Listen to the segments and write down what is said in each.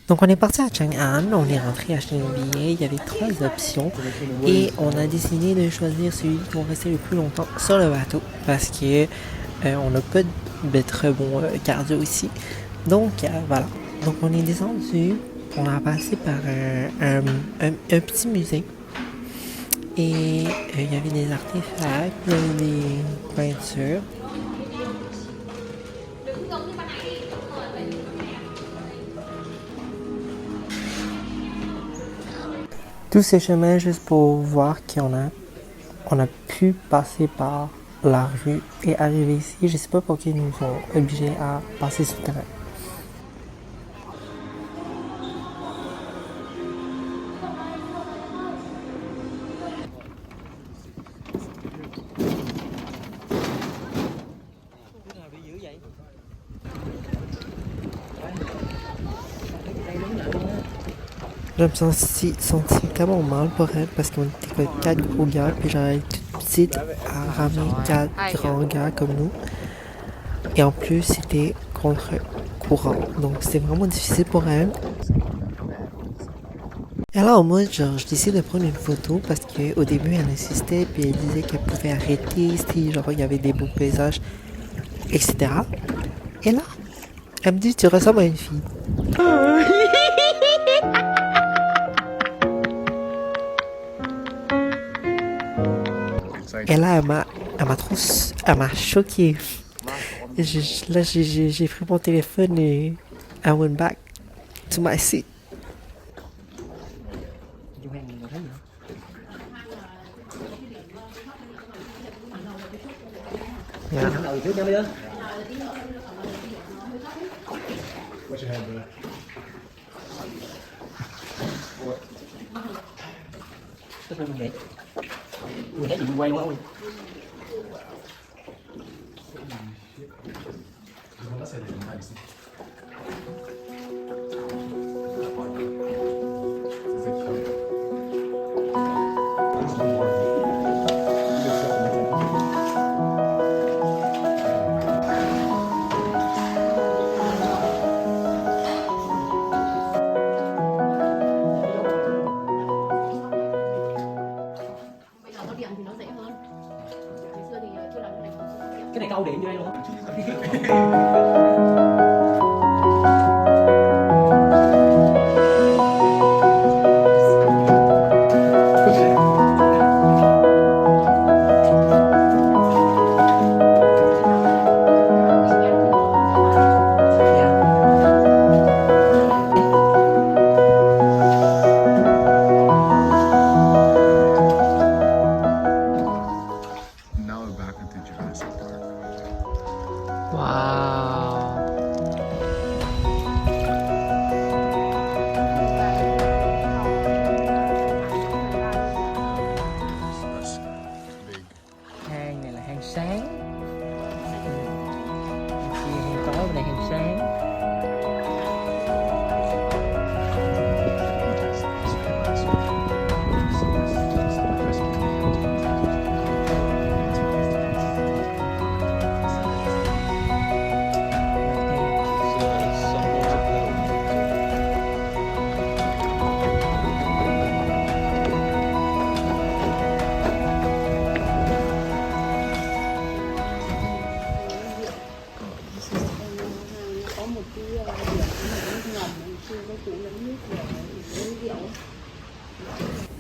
Donc on est parti à Chang'an, on est rentré acheter un billet, il y avait trois options et on a décidé de choisir celui qui va rester le plus longtemps sur le bateau parce que on n'a pas de très bon cardio ici. Donc voilà, donc on est descendu, on a passé par un petit musée et il y avait des artefacts, il y avait des peintures. Tous ces chemins juste pour voir on a pu passer par la rue et arriver ici. Je sais pas pourquoi ils nous ont obligés à passer ce terrain. Je me senti tellement mal pour elle parce qu'on était que quatre gros gars, puis j'avais toute petite à ramener quatre grands gars comme nous. Et en plus, c'était contre courant. Donc c'était vraiment difficile pour elle. Et là, en mode, genre, je décide de prendre une photo parce qu'au début, elle insistait, puis elle disait qu'elle pouvait arrêter si, genre, il y avait des beaux paysages, etc. Et là, elle me dit, tu ressembles à une fille. Et là, elle m'a choqué. Là, j'ai pris mon téléphone et I went back to my seat. Yeah. Cái này câu điện vô đây luôn. Now we're back into Jurassic Park. Wow. That's big. Hang này là hang sáng. Kia hang tối, bên này hang sáng.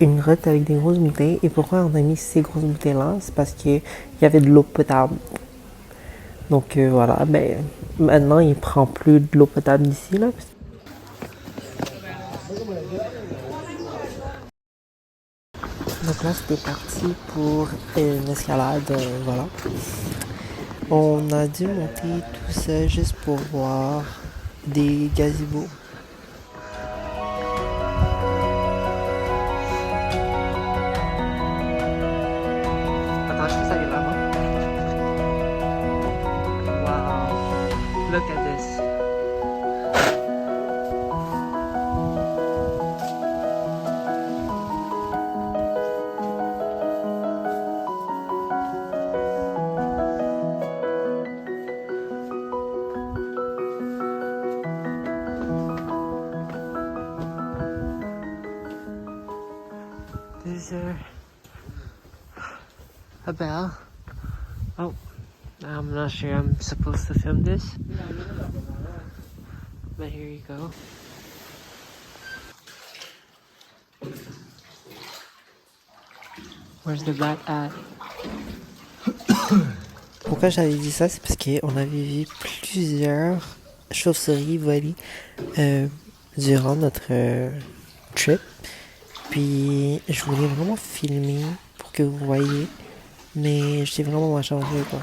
Une grotte avec des grosses bouteilles. Et pourquoi on a mis ces grosses bouteilles-là? C'est parce qu'il y avait de l'eau potable. Donc voilà, ben maintenant il prend plus de l'eau potable d'ici là. Donc là c'était parti pour une escalade, voilà. On a dû monter tout ça juste pour voir des gazebos. Attends, je fais ça violemment. Wow, look at this. Is there a bell? Oh, I'm not sure I'm supposed to film this, but here you go. Where's the bat at? Pourquoi j'avais dit ça, c'est parce qu'on avait vu plusieurs chauves-souris voler durant notre trip. Puis je voulais vraiment filmer pour que vous voyez, mais j'étais vraiment changé quoi.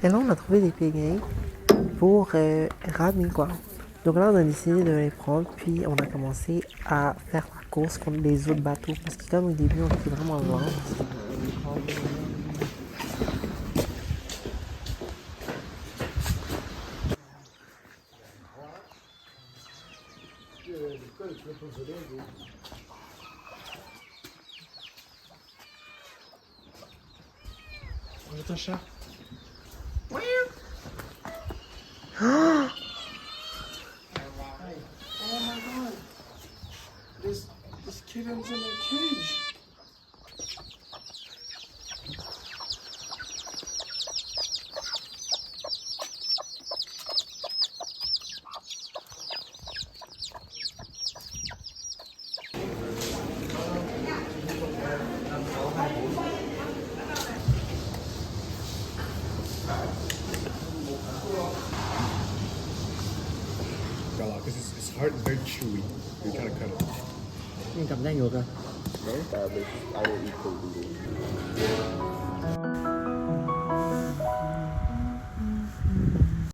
Et là, on a trouvé des pagailles pour ramener quoi. Donc là, on a décidé de les prendre, puis on a commencé à faire la course contre les autres bateaux. Parce que comme au début, on était vraiment loin. On est un chat. Oh my god. This kitten's in a cage. Because it's hard and very chewy. You're trying to cut it. You cầm tay ngược rồi. No, I will eat the noodles.